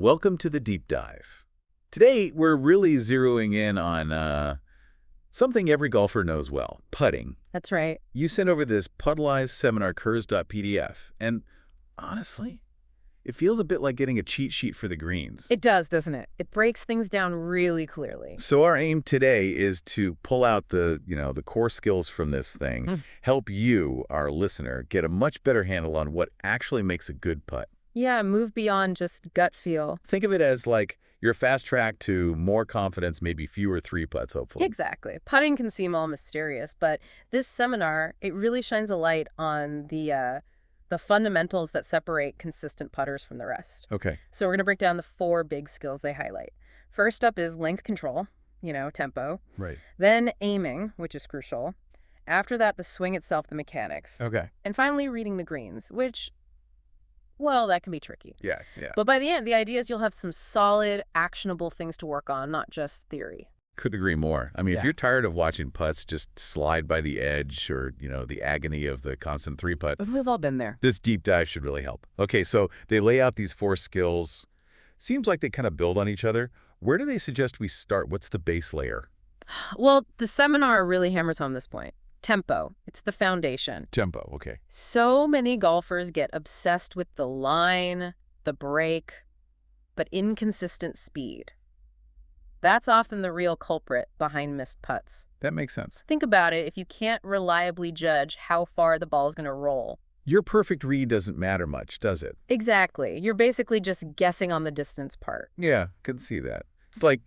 Welcome to the deep dive. Today, we're really zeroing in on something every golfer knows well, putting. That's right. You sent over this puddleized seminar curs.pdf, and honestly, it feels a bit like getting a cheat sheet for the greens. It does, doesn't it? It breaks things down really clearly. So our aim today is to pull out the core skills from this thing, help you, our listener, get a much better handle on what actually makes a good putt. Yeah, move beyond just gut feel. Think of it as like your fast track to more confidence, maybe fewer three putts, hopefully. Exactly. Putting can seem all mysterious, but this seminar, it really shines a light on the fundamentals that separate consistent putters from the rest. Okay. So we're going to break down the 4 big skills they highlight. First up is length control, tempo. Right. Then aiming, which is crucial. After that, the swing itself, the mechanics. Okay. And finally, reading the greens, which, well, that can be tricky. Yeah. But by the end, the idea is you'll have some solid, actionable things to work on, not just theory. Couldn't agree more. I mean, Yeah. if you're tired of watching putts just slide by the edge or, the agony of the constant three putt, But we've all been there. this deep dive should really help. Okay, so they lay out these 4 skills. Seems like they kind of build on each other. Where do they suggest we start? What's the base layer? Well, the seminar really hammers home this point. Tempo. It's the foundation. Tempo, okay. So many golfers get obsessed with the line, the break, but inconsistent speed. That's often the real culprit behind missed putts. That makes sense. Think about it. If you can't reliably judge how far the ball's going to roll. Your perfect read doesn't matter much, does it? Exactly. You're basically just guessing on the distance part. Yeah, could see that. It's like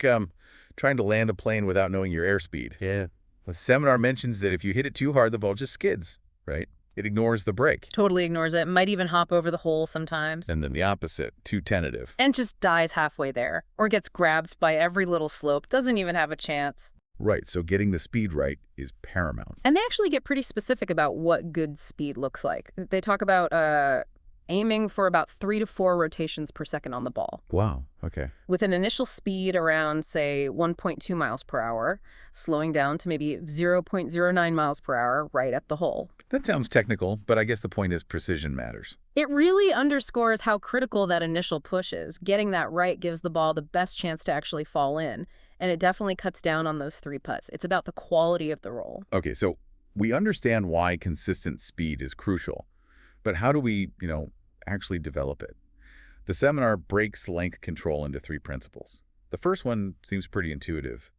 trying to land a plane without knowing your airspeed. Yeah. The seminar mentions that if you hit it too hard, the ball just skids, right? It ignores the break. Totally ignores it. Might even hop over the hole sometimes. And then the opposite, too tentative. And just dies halfway there. Or gets grabbed by every little slope. Doesn't even have a chance. Right, so getting the speed right is paramount. And they actually get pretty specific about what good speed looks like. They talk about aiming for about 3 to 4 rotations per second on the ball, Wow, okay. with an initial speed around, say, 1.2 miles per hour, slowing down to maybe 0.09 miles per hour right at the hole. That sounds technical, but I guess the point is precision matters. It really underscores how critical that initial push is. Getting that right gives the ball the best chance to actually fall in, and it definitely cuts down on those 3 putts. It's about the quality of the roll. Okay, so we understand why consistent speed is crucial, but how do we, actually develop it? The seminar breaks length control into 3 principles. The first one seems pretty intuitive.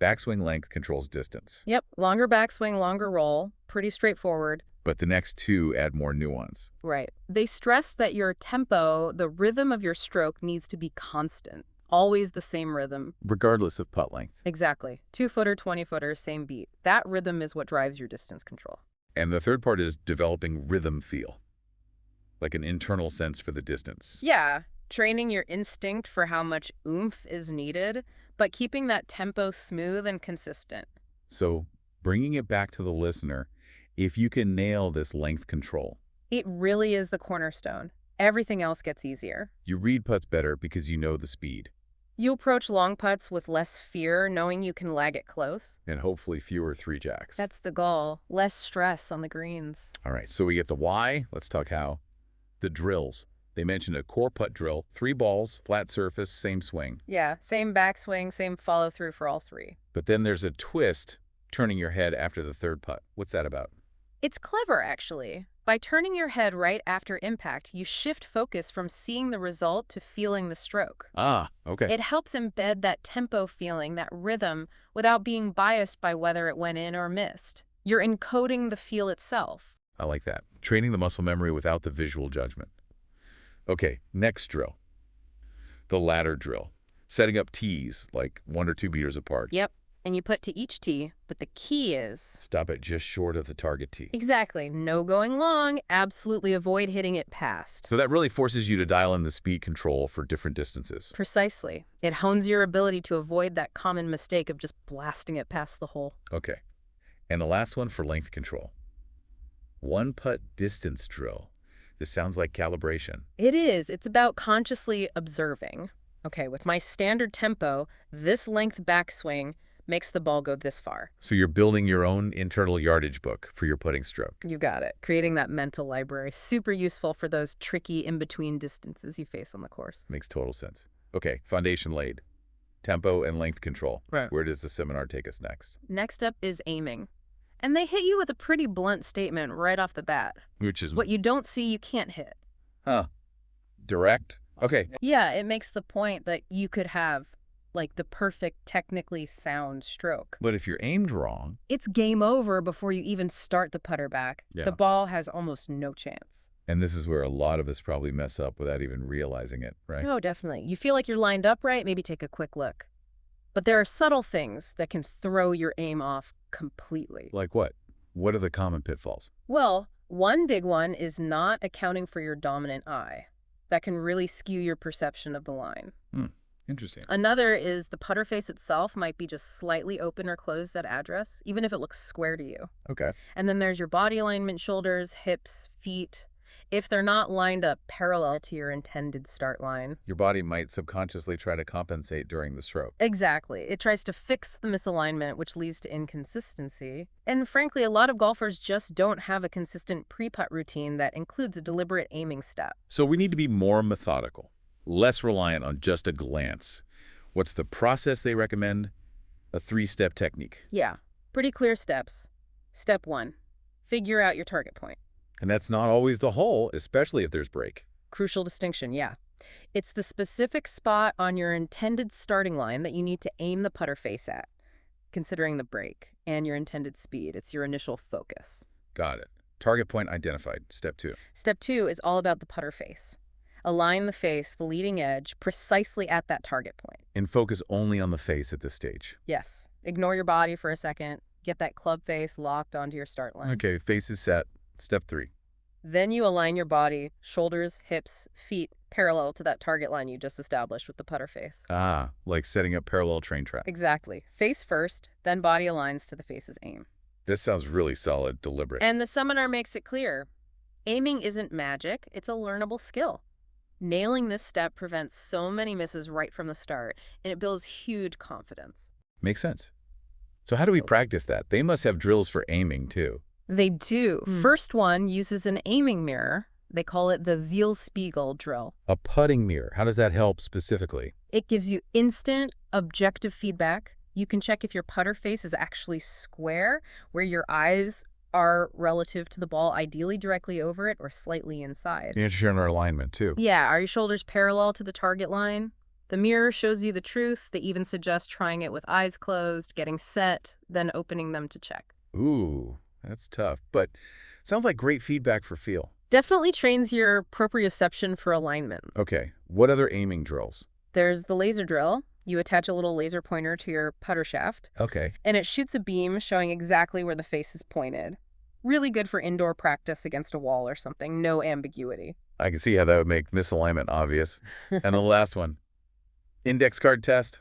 Backswing length controls distance. Yep, longer backswing, longer roll. Pretty straightforward. But the next 2 add more nuance. Right. They stress that your tempo, the rhythm of your stroke, needs to be constant. Always the same rhythm. Regardless of putt length. Exactly. 2-footer, 20-footer, same beat. That rhythm is what drives your distance control. And the third part is developing rhythm feel, like an internal sense for the distance. Yeah, training your instinct for how much oomph is needed, but keeping that tempo smooth and consistent. So bringing it back to the listener, if you can nail this length control, It really is the cornerstone. Everything else gets easier. you read putts better because you know the speed, You approach long putts with less fear, knowing you can lag it close. and hopefully fewer 3-jacks. That's the goal. Less stress on the greens. All right, so we get the why. Let's talk how. The drills. They mentioned a core putt drill, 3 balls, flat surface, same swing. Yeah, same backswing, same follow through for all 3. But then there's a twist, turning your head after the 3rd putt. What's that about? It's clever, actually. By turning your head right after impact, you shift focus from seeing the result to feeling the stroke. Ah, okay. It helps embed that tempo feeling, that rhythm, without being biased by whether it went in or missed. You're encoding the feel itself. I like that. Training the muscle memory without the visual judgment. Okay, next drill. The ladder drill. Setting up tees, like 1 or 2 meters apart. Yep, and you put to each tee, but the key is... Stop it just short of the target tee. Exactly. No going long. Absolutely avoid hitting it past. So that really forces you to dial in the speed control for different distances. Precisely. It hones your ability to avoid that common mistake of just blasting it past the hole. Okay. And the last one for length control. 1 putt distance drill. This sounds like calibration. It is. It's about consciously observing. Okay, with my standard tempo, this length backswing makes the ball go this far. So you're building your own internal yardage book for your putting stroke. You got it. Creating that mental library. Super useful for those tricky in-between distances you face on the course. Makes total sense. Okay, foundation laid. Tempo and length control. Right. Where does the seminar take us next? Next up is aiming. And they hit you with a pretty blunt statement right off the bat. Which is... What you don't see, you can't hit. Huh. Direct? Okay. Yeah, it makes the point that you could have, like, the perfect, technically sound stroke. But if you're aimed wrong... It's game over before you even start the putter back. Yeah. The ball has almost no chance. And this is where a lot of us probably mess up without even realizing it, right? Oh, definitely. You feel like you're lined up right, maybe take a quick look. But there are subtle things that can throw your aim off completely. Like what? What are the common pitfalls? Well, one big one is not accounting for your dominant eye. That can really skew your perception of the line. Interesting. Another is the putter face itself might be just slightly open or closed at address, even if it looks square to you. Okay. And then there's your body alignment, shoulders, hips, feet. If they're not lined up parallel to your intended start line. Your body might subconsciously try to compensate during the stroke. Exactly. It tries to fix the misalignment, which leads to inconsistency. And frankly, a lot of golfers just don't have a consistent pre-putt routine that includes a deliberate aiming step. So we need to be more methodical, less reliant on just a glance. What's the process they recommend? A 3-step technique. Yeah, pretty clear steps. Step 1, figure out your target point. And that's not always the hole, especially if there's break. Crucial distinction, yeah. It's the specific spot on your intended starting line that you need to aim the putter face at, considering the break and your intended speed. It's your initial focus. Got it. Target point identified. Step 2. Step 2 is all about the putter face. Align the face, the leading edge, precisely at that target point. And focus only on the face at this stage. Yes. Ignore your body for a second. Get that club face locked onto your start line. Okay, face is set. Step 3. Then you align your body, shoulders, hips, feet, parallel to that target line you just established with the putter face. Ah, like setting up parallel train track. Exactly. Face first, then body aligns to the face's aim. This sounds really solid, deliberate. And the seminar makes it clear. Aiming isn't magic, it's a learnable skill. Nailing this step prevents so many misses right from the start, and it builds huge confidence. Makes sense. So how do we practice that? They must have drills for aiming, too. They do. First one uses an aiming mirror. They call it the Zielspiegel drill. A putting mirror. How does that help specifically? It gives you instant, objective feedback. You can check if your putter face is actually square, where your eyes are relative to the ball, ideally directly over it or slightly inside. You're interested in our alignment, too. Yeah, are your shoulders parallel to the target line? The mirror shows you the truth. They even suggest trying it with eyes closed, getting set, then opening them to check. Ooh, that's tough. But sounds like great feedback for feel. Definitely trains your proprioception for alignment. Okay, what other aiming drills? There's the laser drill. You attach a little laser pointer to your putter shaft. Okay. And it shoots a beam showing exactly where the face is pointed. Really good for indoor practice against a wall or something. No ambiguity. I can see how that would make misalignment obvious. And the last one. Index card test.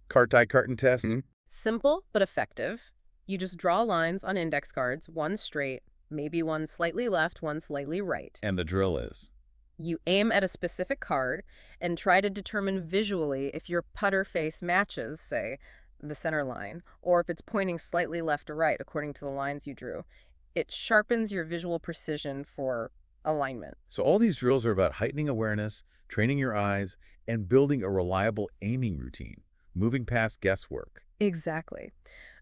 Card tie curtain test. Simple but effective. You just draw lines on index cards, one straight, maybe one slightly left, one slightly right. And the drill is? You aim at a specific card and try to determine visually if your putter face matches, say, the center line, or if it's pointing slightly left or right according to the lines you drew. It sharpens your visual precision for alignment. So all these drills are about heightening awareness, training your eyes, and building a reliable aiming routine, moving past guesswork. Exactly.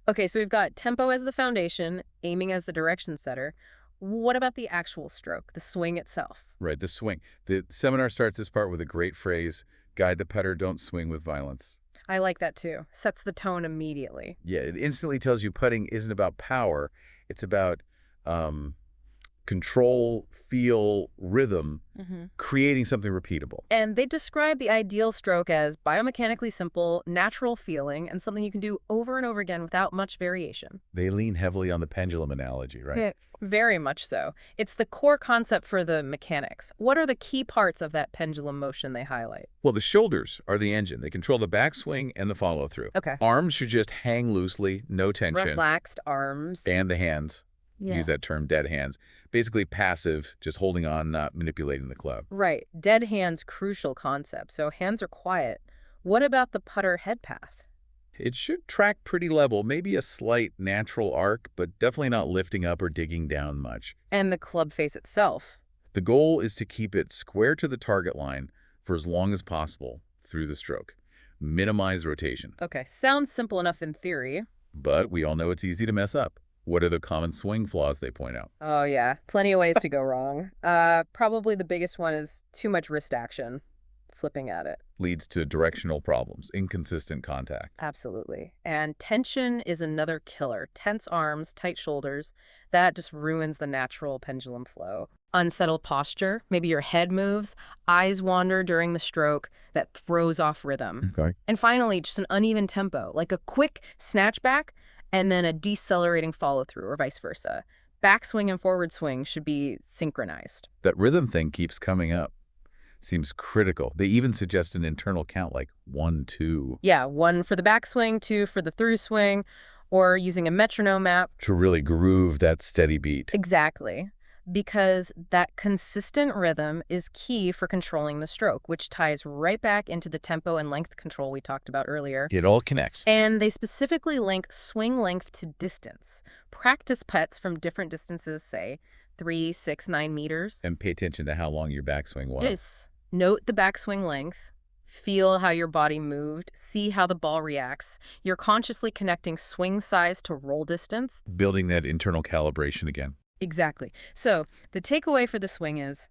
Okay, so we've got tempo as the foundation, aiming as the direction setter. What about the actual stroke, the swing itself? Right, the swing. The seminar starts this part with a great phrase, guide the putter, don't swing with violence. I like that too. Sets the tone immediately. Yeah, it instantly tells you putting isn't about power. It's about control, feel, rhythm, creating something repeatable. And they describe the ideal stroke as biomechanically simple, natural feeling, and something you can do over and over again without much variation. They lean heavily on the pendulum analogy, right? Yeah, very much so. It's the core concept for the mechanics. What are the key parts of that pendulum motion they highlight? Well, the shoulders are the engine. They control the backswing and the follow-through. Okay. Arms should just hang loosely, no tension. Relaxed arms. And the hands. Yeah. Use that term, dead hands. Basically passive, just holding on, not manipulating the club. Right. Dead hands, crucial concept. So hands are quiet. What about the putter head path? It should track pretty level, maybe a slight natural arc, but definitely not lifting up or digging down much. And the club face itself. The goal is to keep it square to the target line for as long as possible, through the stroke. Minimize rotation. Okay, sounds simple enough in theory. But we all know it's easy to mess up. What are the common swing flaws they point out? Oh yeah, plenty of ways to go wrong. Probably the biggest one is too much wrist action, flipping at it. Leads to directional problems, inconsistent contact. Absolutely. And tension is another killer. Tense arms, tight shoulders, that just ruins the natural pendulum flow. Unsettled posture, maybe your head moves, eyes wander during the stroke, that throws off rhythm. Okay. And finally, just an uneven tempo, like a quick snatch back and then a decelerating follow through or vice versa. Backswing and forward swing should be synchronized. That rhythm thing keeps coming up. Seems critical. They even suggest an internal count like 1, 2. Yeah, 1 for the backswing, 2 for the through swing, or using a metronome map. To really groove that steady beat. Exactly. Because that consistent rhythm is key for controlling the stroke, which ties right back into the tempo and length control we talked about earlier. It all connects. And they specifically link swing length to distance. Practice putts from different distances, say 3, 6, 9 meters. And pay attention to how long your backswing was. Yes. Note the backswing length. Feel how your body moved. See how the ball reacts. You're consciously connecting swing size to roll distance. Building that internal calibration again. Exactly. So the takeaway for the swing is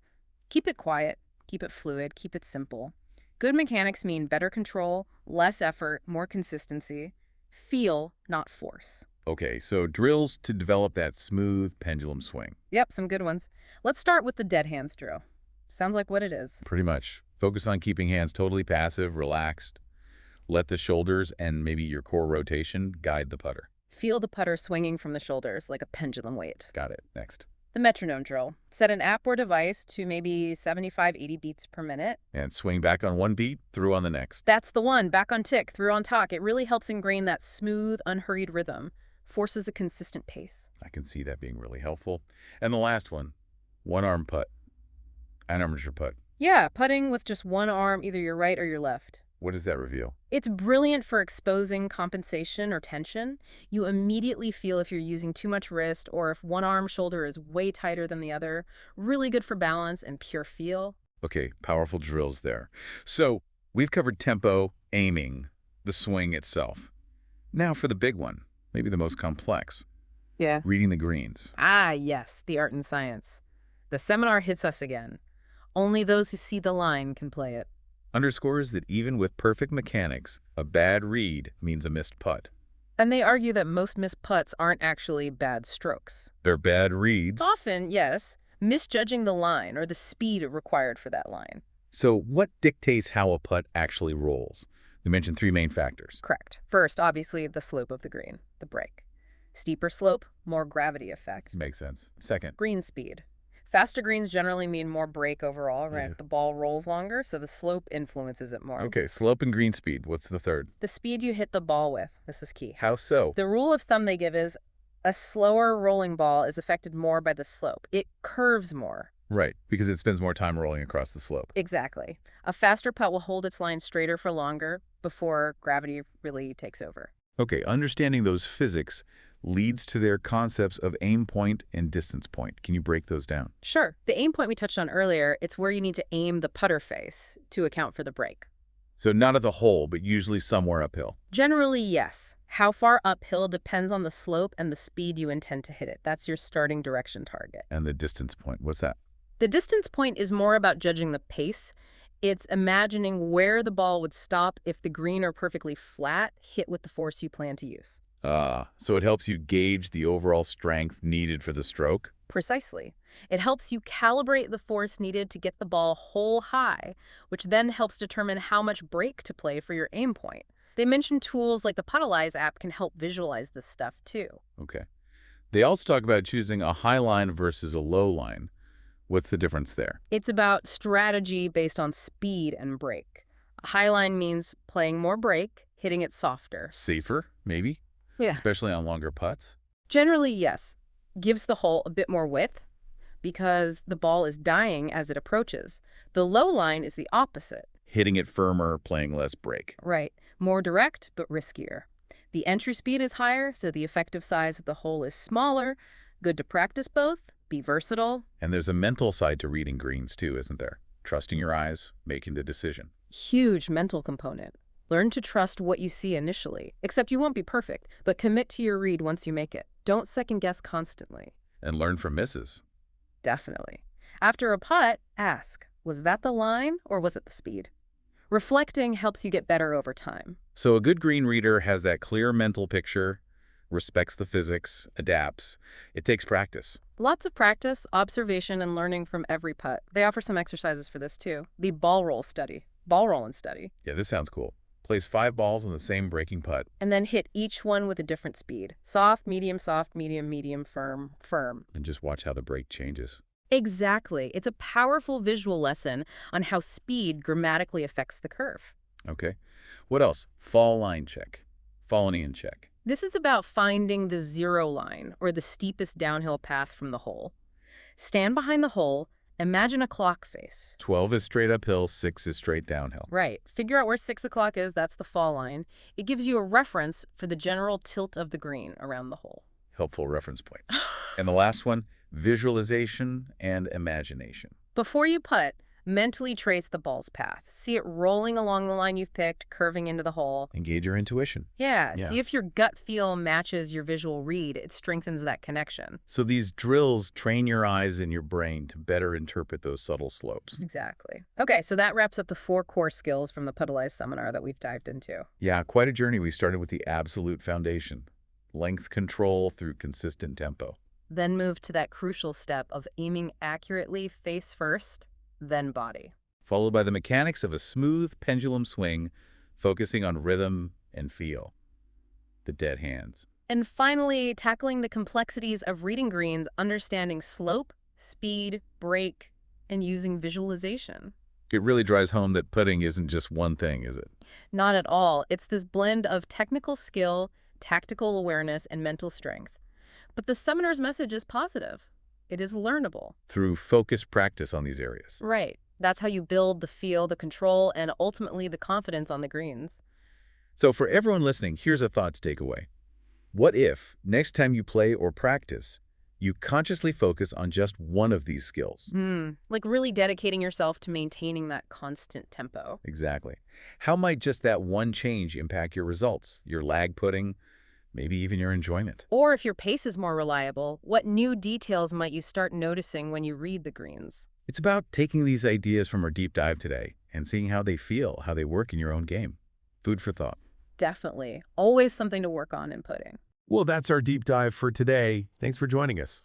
keep it quiet, keep it fluid, keep it simple. Good mechanics mean better control, less effort, more consistency. Feel, not force. Okay, so drills to develop that smooth pendulum swing. Yep, some good ones. Let's start with the dead hands drill. Sounds like what it is. Pretty much. Focus on keeping hands totally passive, relaxed. Let the shoulders and maybe your core rotation guide the putter. Feel the putter swinging from the shoulders like a pendulum weight. Got it. Next. The metronome drill. Set an app or device to maybe 75, 80 beats per minute. And swing back on one beat, through on the next. That's the one. Back on tick, through on talk. It really helps ingrain that smooth, unhurried rhythm. Forces a consistent pace. I can see that being really helpful. And the last one, one-arm putt. An amateur putt. Yeah, putting with just one arm, either your right or your left. What does that reveal? It's brilliant for exposing compensation or tension. You immediately feel if you're using too much wrist or if one arm shoulder is way tighter than the other. Really good for balance and pure feel. Okay, powerful drills there. So we've covered tempo, aiming, the swing itself. Now for the big one, maybe the most complex. Yeah. Reading the greens. Ah, yes, the art and science. The seminar hits us again. Only those who see the line can play it. Underscores that even with perfect mechanics, a bad read means a missed putt. And they argue that most missed putts aren't actually bad strokes. They're bad reads. Often, yes, misjudging the line or the speed required for that line. So what dictates how a putt actually rolls? We mentioned 3 main factors. Correct. First, obviously, the slope of the green, the break. Steeper slope, more gravity effect. Makes sense. Second. Green speed. Faster greens generally mean more break overall, right? Yeah. The ball rolls longer, so the slope influences it more. Okay, slope and green speed. What's the third? The speed you hit the ball with. This is key. How so? The rule of thumb they give is a slower rolling ball is affected more by the slope. It curves more. Right, because it spends more time rolling across the slope. Exactly. A faster putt will hold its line straighter for longer before gravity really takes over. Okay, understanding those physics leads to their concepts of aim point and distance point. Can you break those down? Sure. The aim point we touched on earlier, it's where you need to aim the putter face to account for the break. So not at the hole, but usually somewhere uphill. Generally, yes. How far uphill depends on the slope and the speed you intend to hit it. That's your starting direction target. And the distance point, what's that? The distance point is more about judging the pace. It's imagining where the ball would stop if the green are perfectly flat, hit with the force you plan to use. So it helps you gauge the overall strength needed for the stroke? Precisely. It helps you calibrate the force needed to get the ball hole high, which then helps determine how much break to play for your aim point. They mention tools like the Puttalyze app can help visualize this stuff too. Okay. They also talk about choosing a high line versus a low line. What's the difference there? It's about strategy based on speed and break. A high line means playing more break, hitting it softer. Safer, maybe? Yeah. Especially on longer putts? Generally, yes. Gives the hole a bit more width because the ball is dying as it approaches. The low line is the opposite. Hitting it firmer, playing less break. Right. More direct, but riskier. The entry speed is higher, so the effective size of the hole is smaller. Good to practice both, be versatile. And there's a mental side to reading greens too, isn't there? Trusting your eyes, making the decision. Huge mental component. Learn to trust what you see initially, except you won't be perfect, but commit to your read once you make it. Don't second guess constantly. And learn from misses. Definitely. After a putt, ask, was that the line or was it the speed? Reflecting helps you get better over time. So a good green reader has that clear mental picture, respects the physics, adapts. It takes practice. Lots of practice, observation, and learning from every putt. They offer some exercises for this too. The ball roll study. Ball roll and study. Yeah, this sounds cool. Place 5 balls on the same breaking putt. And then hit each one with a different speed. Soft, medium, medium, firm, firm. And just watch how the break changes. Exactly. It's a powerful visual lesson on how speed grammatically affects the curve. Okay. What else? Fall line check. Falling in check. This is about finding the zero line, or the steepest downhill path from the hole. Stand behind the hole, imagine a clock face. 12 is straight uphill, 6 is straight downhill. Right. Figure out where 6 o'clock is, that's the fall line. It gives you a reference for the general tilt of the green around the hole. Helpful reference point. And the last one, visualization and imagination. Before you putt, mentally trace the ball's path. See it rolling along the line you've picked, curving into the hole. Engage your intuition. Yeah, see if your gut feel matches your visual read. It strengthens that connection. So these drills train your eyes and your brain to better interpret those subtle slopes. Exactly. Okay, so that wraps up the 4 core skills from the Puddleize seminar that we've dived into. Yeah, quite a journey. We started with the absolute foundation. Length control through consistent tempo. Then move to that crucial step of aiming accurately face first, then body. Followed by the mechanics of a smooth pendulum swing, focusing on rhythm and feel. The dead hands. And finally, tackling the complexities of reading greens, understanding slope, speed, break, and using visualization. It really drives home that putting isn't just one thing, is it? Not at all. It's this blend of technical skill, tactical awareness, and mental strength. But the seminar's message is positive. It is learnable. Through focused practice on these areas. Right. That's how you build the feel, the control, and ultimately the confidence on the greens. So for everyone listening, here's a thought to take away. What if, next time you play or practice, you consciously focus on just one of these skills? Like really dedicating yourself to maintaining that constant tempo. Exactly. How might just that one change impact your results, your lag putting, maybe even your enjoyment? Or if your pace is more reliable, what new details might you start noticing when you read the greens? It's about taking these ideas from our deep dive today and seeing how they feel, how they work in your own game. Food for thought. Definitely. Always something to work on in putting. Well, that's our deep dive for today. Thanks for joining us.